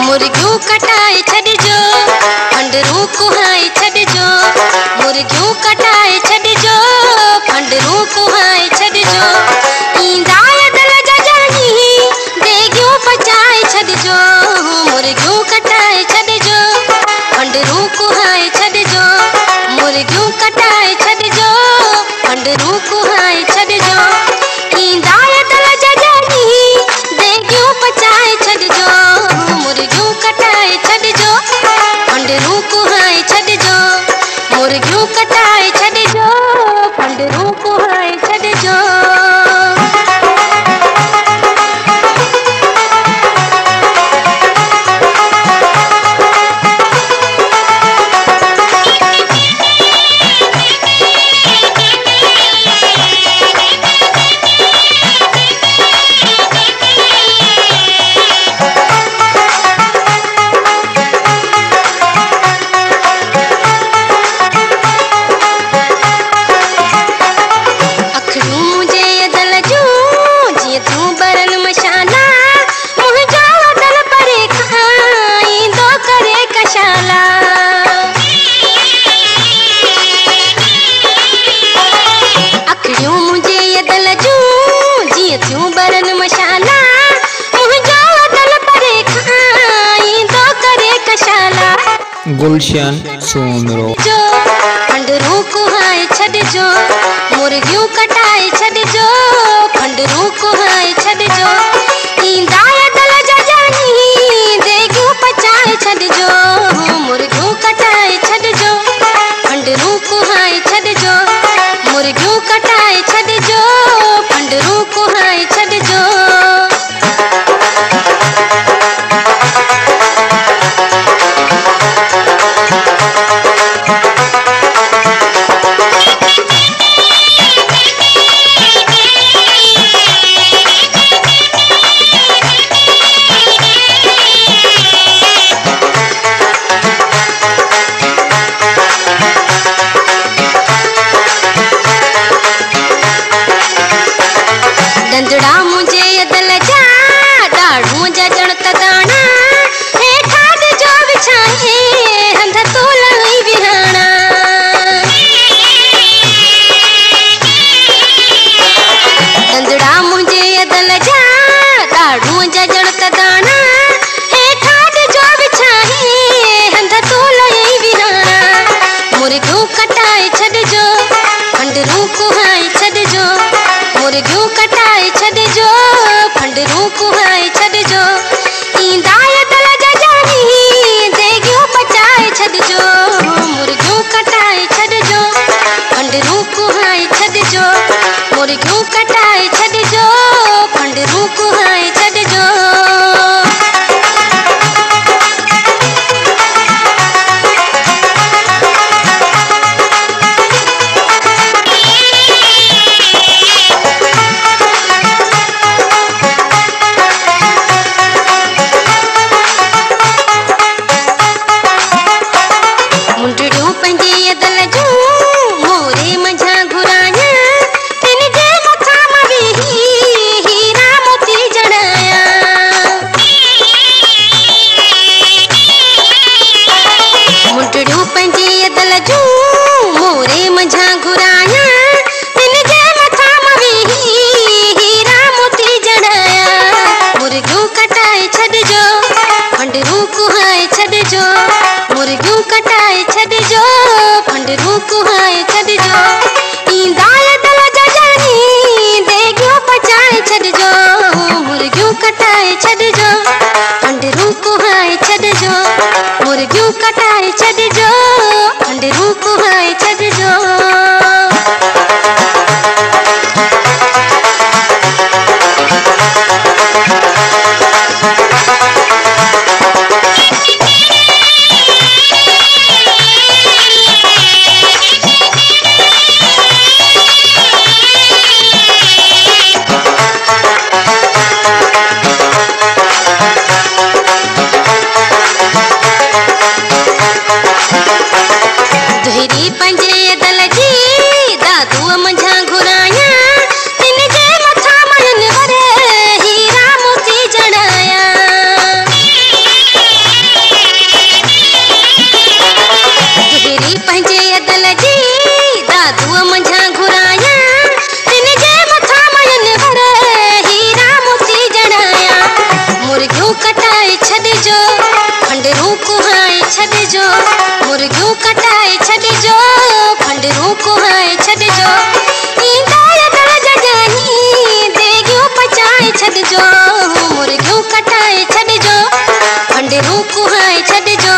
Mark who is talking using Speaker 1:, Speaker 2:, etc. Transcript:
Speaker 1: मुर्गियों कटाए छॾिजो फंडरू कुहाए छॾिजो मुर्गियों कटाए छॾिजो फंडरू कुहाए छॾिजो ईंदाय दिल जा जानी देगियूं पचाए छॾिजो मुर्गियों कटाए छॾिजो फंडरू कुहाए छॾिजो मुर्गियों कटाए छॾिजो फंडरू कुहाए छॾिजो ईंदाय दिल जा जानी देगियूं पचाए छॾिजो मुर्गियों कटाए छॾिजो फंडरू कुहाए छॾिजो मुर्गियों कटाए छॾिजो फंडरू कुहाए छॾिजो
Speaker 2: गुलशन सोमरो
Speaker 1: फंडरू कुहाए छॾिजो मुर्गियों कटाए छॾिजो फंडरू कुहाए छॾिजो ईंदाय दिल जा जानी देगियूं पचाए छॾिजो मुर्गियों कटाए छॾिजो फंडरू कुहाए छॾिजो मुर्गियों कटाए छॾिजो फंडरू कुहाए छॾिजो डंजड़ा मुझे दिल जा डाढ़ू जा जणत दाना हे खाद जो बिछाए हंध तोलाई विहाना डंजड़ा मुझे दिल जा डाढ़ू जा जणत दाना हे खाद जो बिछाए हंध तोलाई विहाना मुर्गियों कटाए छॾिजो फंडरू कुहाए छॾिजो मुर्गियों कटाए छॾिजो फंडरू कुहाए छॾिजो ईंदाय दिल जा जानी देगियूं पचाए छॾिजो मुर्गियों कटाए छॾिजो फंडरू कुहाए छॾिजो मुर्गियों कटाए छॾिजो फंडरू कुहाए छॾिजो मुंडड़ियों पंहिंजे दिल जूं मोरे मंझां घुराइयां तिन जे मथां मुर्गियों कटाए छॾिजो फंडरूं कुहाए छॾिजो ईंदाए दर जजानी देगियूं पचाए छॾिजो मुर्गियों कटाए छॾिजो फंडरूं कुहाए छॾिजो